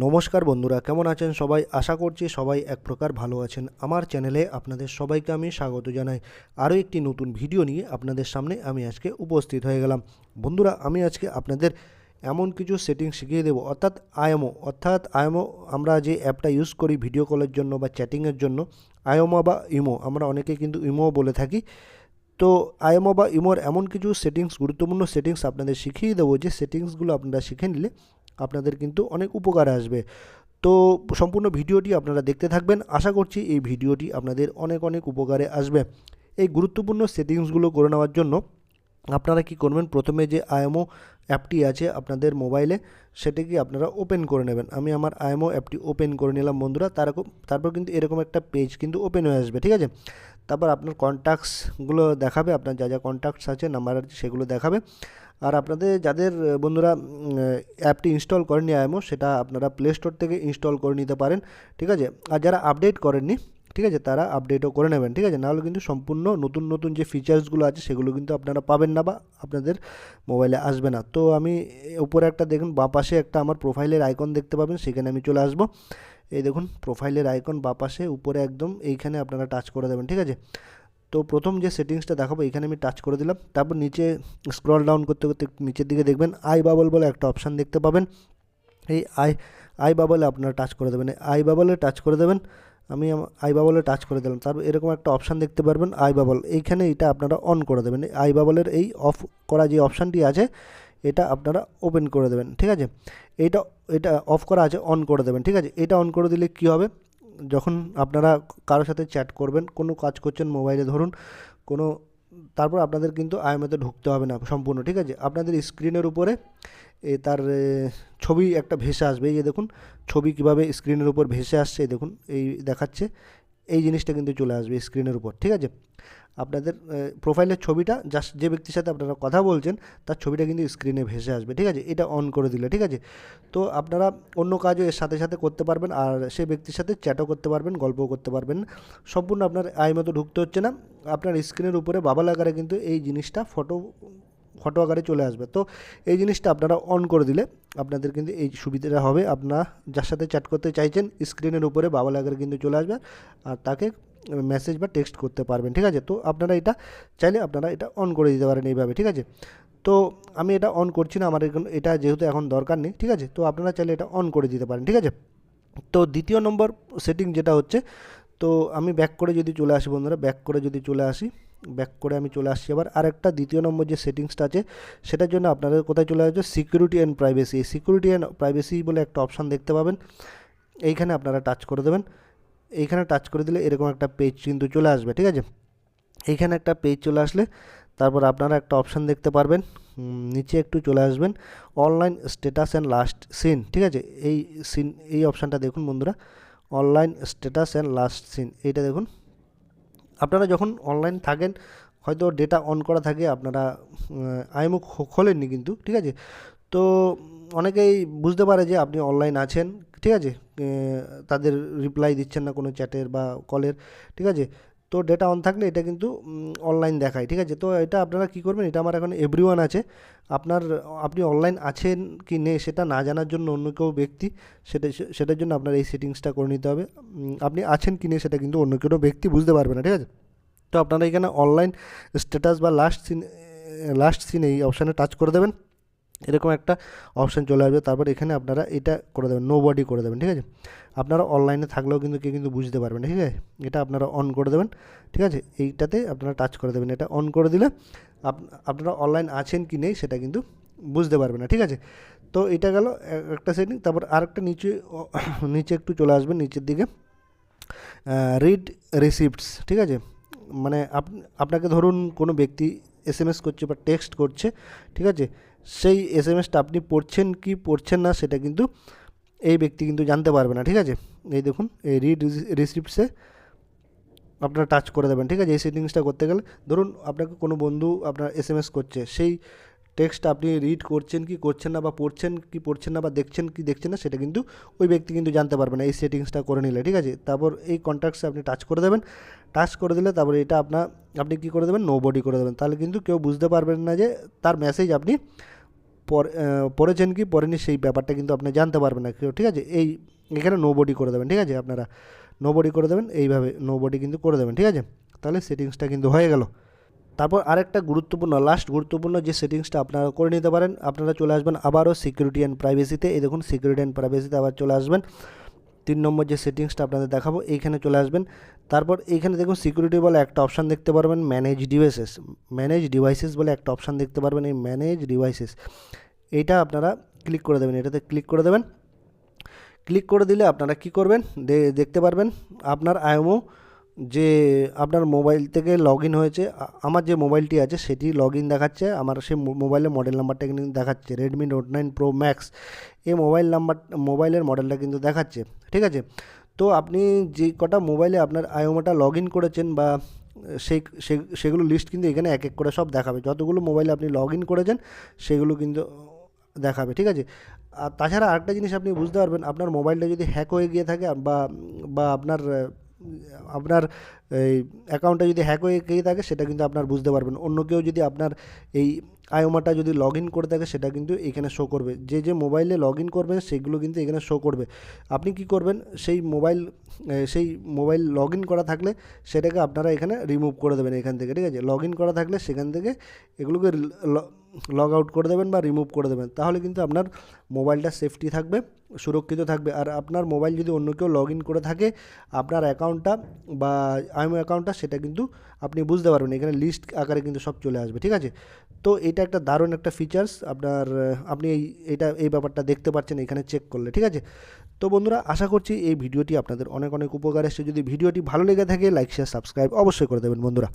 নমস্কার বন্ধুরা, কেমন আছেন সবাই? আশা করছি সবাই এক প্রকার ভালো আছেন। আমার চ্যানেলে আপনাদের সবাইকে আমি স্বাগত জানাই। আরও একটি নতুন ভিডিও নিয়ে আপনাদের সামনে আমি আজকে উপস্থিত হয়ে গেলাম। বন্ধুরা, আমি আজকে আপনাদের এমন কিছু সেটিং শিখিয়ে দেবো, অর্থাৎ আইএমও আমরা যে অ্যাপটা ইউজ করি ভিডিও কলের জন্য বা চ্যাটিংয়ের জন্য, আইএমও বা ইমো, আমরা অনেকে কিন্তু ইমো বলে থাকি। তো আইএমও বা ইমোর এমন কিছু গুরুত্বপূর্ণ সেটিংস আপনাদের শিখিয়ে দেবো, যে সেটিংসগুলো আপনারা শিখে নিলে আপনাদের কিন্তু অনেক উপকারে আসবে। তো সম্পূর্ণ ভিডিওটি আপনারা দেখতে থাকবেন। আশা করছি এই ভিডিওটি আপনাদের অনেক অনেক উপকারে আসবে। এই গুরুত্বপূর্ণ সেটিংসগুলো করে নেওয়ার জন্য আপনারা কি করবেন, প্রথমে যে আইএমও অ্যাপটি আছে আপনাদের মোবাইলে, সেটাকে আপনারা ওপেন করে নেবেন। আমি আমার আইএমও অ্যাপটি ওপেন করে নিলাম বন্ধুরা। তারপর কিন্তু এরকম একটা পেজ কিন্তু ওপেন হয়ে আসবে, ঠিক আছে। তারপর আপনার কন্ট্যাক্টসগুলো দেখাবে, আপনার যা যা কন্ট্যাক্টস আছে, নাম্বার আছে, সেগুলো দেখাবে। আর আপনাদের যাদের বন্ধুরা অ্যাপটি ইনস্টল করেননি আইএমও, সেটা আপনারা প্লে স্টোর থেকে ইনস্টল করে নিতে পারেন, ঠিক আছে। আর যারা আপডেট করেননি, ঠিক আছে, তারা আপডেটও করে নেবেন, ঠিক আছে। নাহলে কিন্তু সম্পূর্ণ নতুন নতুন যে ফিচার্সগুলো আছে সেগুলো কিন্তু আপনারা পাবেন না বা আপনাদের মোবাইলে আসবে না। তো আমি উপরে একটা দেখুন, বাঁ পাশে একটা আমার প্রোফাইলের আইকন দেখতে পাবেন, সেখানে আমি চলে আসবো। এই দেখুন প্রোফাইলের আইকন বাঁ পাশে উপরে একদম এইখানে আপনারা টাচ করে দেবেন, ঠিক আছে। তো প্রথম যে সেটিংসটা দেখাবো এখানে আমি টাচ করে দিলাম। তারপর নিচে স্ক্রল ডাউন করতে করতে নিচের দিকে দেখবেন আই বাবল বলে একটা অপশান দেখতে পাবেন। এই আই বাবলে আপনারা টাচ করে দেবেন, আই বাবলে টাচ করে দেবেন। আমি আই বাবলে টাচ করে দিলাম। তারপর এরকম একটা অপশান দেখতে পারবেন আই বাবল, এইখানে এটা আপনারা অন করে দেবেন। আই বাবলের এই অফ করা যে অপশানটি আছে এটা আপনারা ওপেন করে দেবেন, ঠিক আছে। এইটা এটা অফ করা আছে, অন করে দেবেন, ঠিক আছে। এটা অন করে দিলে কী হবে, যখন আপনারা কারোর সাথে চ্যাট করবেন, কোনো কাজ করছেন মোবাইলে ধরুন কোনো, তারপর আপনাদের কিন্তু আইএমওতে ঢুকতে হবে না সম্পূর্ণ, ঠিক আছে। আপনাদের স্ক্রিনের উপরে তার ছবি একটা ভেসে আসবে। এই যে দেখুন ছবি কীভাবে স্ক্রিনের উপর ভেসে আসছে, এই দেখুন এই দেখাচ্ছে, এই জিনিসটা কিন্তু চলে আসবে স্ক্রিনের উপর, ঠিক আছে। আপনাদের প্রোফাইলের ছবিটা, জাস্ট যে ব্যক্তির সাথে আপনারা কথা বলছেন তার ছবিটা কিন্তু স্ক্রিনে ভেসে আসবে, ঠিক আছে। এটা অন করে দিলে, ঠিক আছে। তো আপনারা অন্য কাজও এর সাথে সাথে করতে পারবেন, আর সেই ব্যক্তির সাথে চ্যাটও করতে পারবেন, গল্পও করতে পারবেন। সম্পূর্ণ আপনার আইএমওতে ঢুকতে হচ্ছে না। আপনার স্ক্রিনের উপরে বাবাল আকারে কিন্তু এই জিনিসটা ফটো আকারে চলে আসবে। তো এই জিনিসটা আপনারা অন করে দিলে আপনাদের কিন্তু এই সুবিধাটা হবে। আপনারা যার সাথে চ্যাট করতে চাইছেন স্ক্রিনের উপরে বাবাল আকারে কিন্তু চলে আসবে, আর তাকে মেসেজ বা টেক্সট করতে পারবেন, ঠিক আছে। তো আপনারা এটা চাইলে আপনারা এটা অন করে দিতে পারেন এইভাবে, ঠিক আছে। তো আমি এটা অন করছি না, আমার এটা যেহেতু এখন দরকার নেই, ঠিক আছে। তো আপনারা চাইলে এটা অন করে দিতে পারেন, ঠিক আছে। তো দ্বিতীয় নম্বর সেটিং যেটা হচ্ছে, তো আমি ব্যাক করে যদি চলে আসি বন্ধুরা, ব্যাক করে আমি চলে আসছি আবার আরেকটা দ্বিতীয় নম্বর যে সেটিংসটা আছে সেটার জন্য আপনাদের কোথায় চলে আসবে, security and privacy. Security and privacy বলে একটা অপশান দেখতে পাবেন, এইখানে আপনারা টাচ করে দেবেন। এইখানে টাচ করে দিলে এরকম একটা পেজ কিন্তু চলে আসবে, ঠিক আছে। এইখানে একটা পেজ চলে আসলে তারপর আপনারা একটা অপশান দেখতে পারবেন, নিচে একটু চলে আসবেন, online status and last seen, ঠিক আছে। এই অপশানটা দেখুন বন্ধুরা, online status and last seen, এইটা দেখুন। আপনারা যখন অনলাইন থাকেন, হয়তো ডেটা অন করা থাকে, আপনারা আইএমও খোলেননি কিন্তু, ঠিক আছে। তো অনেকেই বুঝতে পারে যে আপনি অনলাইন আছেন, ঠিক আছে, তাদের রিপ্লাই দিচ্ছেন না কোনো চ্যাটের বা কলের, ঠিক আছে। তো ডেটা অন থাকলে এটা কিন্তু অনলাইন দেখায়, ঠিক আছে। তো এটা আপনারা কী করবেন, এটা আমার এখন এভরিওয়ান আছে, আপনি অনলাইন আছেন কি নেই সেটা না জানার জন্য অন্য কেউ ব্যক্তি, সেটার জন্য আপনার এই সেটিংসটা করে নিতে হবে। আপনি আছেন কি নেই সেটা কিন্তু অন্য কোনো ব্যক্তি বুঝতে পারবে না, ঠিক আছে। তো আপনারা এখানে অনলাইন স্ট্যাটাস বা লাস্ট সিন এই অপশানে টাচ করে দেবেন। এরকম একটা অপশান চলে আসবে। তারপর এখানে আপনারা এটা করে দেবেন, নো বডি করে দেবেন, ঠিক আছে। আপনারা অনলাইনে থাকলেও কিন্তু কেউ কিন্তু বুঝতে পারবেন না, ঠিক আছে। এটা আপনারা অন করে দেবেন, ঠিক আছে। এইটাতে আপনারা টাচ করে দেবেন, এটা অন করে দিলে আপনারা অনলাইন আছেন কি নেই সেটা কিন্তু বুঝতে পারবেন না, ঠিক আছে। তো এটা গেল একটা সেটিং। তারপর আরেকটা নিচে একটু চলে আসবেন, নিচের দিকে রিড রিসিপ্টস, ঠিক আছে। মানে আপনাকে ধরুন কোনো ব্যক্তি এসএমএস করছে বা টেক্সট করছে, ঠিক আছে। সেই এসএমএসটা আপনি পড়ছেন কি পড়ছেন না সেটা কিন্তু এই ব্যক্তি কিন্তু জানতে পারবে না, ঠিক আছে। এই দেখুন এই রিড রিসিপ্টসে আপনারা টাচ করে দেবেন, ঠিক আছে। এই সেটিংসটা করতে গেলে ধরুন আপনাকে কোনো বন্ধু আপনার এসএমএস করছে, সেই টেক্সট আপনি রিড করছেন কি করছেন না, বা পড়ছেন কি পড়ছেন না, বা দেখছেন কি দেখছেন না, সেটা কিন্তু ওই ব্যক্তি কিন্তু জানতে পারবে না এই সেটিংসটা করে নিলে, ঠিক আছে। তারপর এই কন্ট্যাক্টসে আপনি টাচ করে দেবেন, টাচ করে দিলে তারপরে এটা আপনি কী করে দেবেন, নো বডি করে দেবেন। তাহলে কিন্তু কেউ বুঝতে পারবেন না যে তার মেসেজ আপনি পড়েছেন কি পড়েনি সেই ব্যাপারটা কিন্তু আপনি জানতে পারবেন না কেউ, ঠিক আছে। এই এখানে নো বডি করে দেবেন, ঠিক আছে, আপনারা নো বডি করে দেবেন, এইভাবে নো বডি কিন্তু করে দেবেন, ঠিক আছে। তাহলে সেটিংসটা কিন্তু হয়ে গেল। তারপর আরেকটা লাস্ট গুরুত্বপূর্ণ যে সেটিংসটা আপনারা করে নিতে পারেন, আপনারা চলে আসবেন আবারও সিকিউরিটি অ্যান্ড প্রাইভেসিতে। এই দেখুন সিকিউরিটি অ্যান্ড প্রাইভেসিতে আবার চলে আসবেন। 3 নম্বর যে সেটিংসটা আপনাদের দেখাবো এইখানে চলে আসবেন। তারপর এইখানে দেখুন সিকিউরিটি বলে একটা অপশান দেখতে পারবেন, ম্যানেজ ডিভাইসেস বলে একটা অপশান দেখতে পারবেন, এই ম্যানেজ ডিভাইসেস এইটা আপনারা ক্লিক করে দেবেন, এটাতে ক্লিক করে দেবেন। ক্লিক করে দিলে আপনারা কি করবেন, দেখতে পারবেন আপনার আইএমও যে আপনার মোবাইল থেকে লগ ইন হয়েছে। আমার যে মোবাইলটি আছে সেটি লগ ইন দেখাচ্ছে, আমার সেই মোবাইলের মডেল নাম্বারটা কিন্তু দেখাচ্ছে রেডমি নোট 9 প্রো ম্যাক্স, এই মোবাইলের মডেলটা কিন্তু দেখাচ্ছে, ঠিক আছে। তো আপনি যে কটা মোবাইলে আপনার আইওমাটা লগ ইন করেছেন বা সেগুলো লিস্ট কিন্তু এখানে এক এক করে সব দেখাবে, যতগুলো মোবাইলে আপনি লগ ইন করেছেন সেগুলো কিন্তু দেখাবে, ঠিক আছে। আর তাছাড়া আরেকটা জিনিস আপনি বুঝতে পারবেন, আপনার মোবাইলটা যদি হ্যাক হয়ে গিয়ে থাকে বা বা আপনার আপনার এই অ্যাকাউন্টটা যদি হ্যাক হয়ে গিয়ে থাকে সেটা কিন্তু আপনার বুঝতে পারবেন। অন্য কেউ যদি আপনার এই আইওমাটা যদি লগ ইন করে থাকে সেটা কিন্তু এখানে শো করবে, যে মোবাইলে লগ ইন করবেন সেগুলো কিন্তু এখানে শো করবে। আপনি কি করবেন, সেই মোবাইল লগ ইন করা থাকলে সেটাকে আপনারা এখানে রিমুভ করে দেবেন এখান থেকে, ঠিক আছে। লগ ইন করা থাকলে সেখান থেকে এগুলোকে লগ আউট করে দেবেন বা রিমুভ করে দেবেন, তাহলে কিন্তু আপনার মোবাইলটা সেফটি থাকবে, সুরক্ষিত থাকবে। আর আপনার মোবাইল যদি অন্য কেউ লগ ইন করে থাকে আপনার অ্যাকাউন্টটা বা আইএমও অ্যাকাউন্টটা, সেটা কিন্তু আপনি বুঝতে পারবেন, এখানে লিস্ট আকারে কিন্তু সব চলে আসবে, ঠিক আছে। তো এটা একটা দারুণ একটা ফিচার্স আপনি এই ব্যাপারটা দেখতে পাচ্ছেন এখানে চেক করলে, ঠিক আছে। তো বন্ধুরা, আশা করছি এই ভিডিওটি আপনাদের অনেক অনেক উপকার এসেছে। যদি ভিডিওটি ভালো লেগে থাকে লাইক শেয়ার সাবস্ক্রাইব অবশ্যই করে দেবেন বন্ধুরা।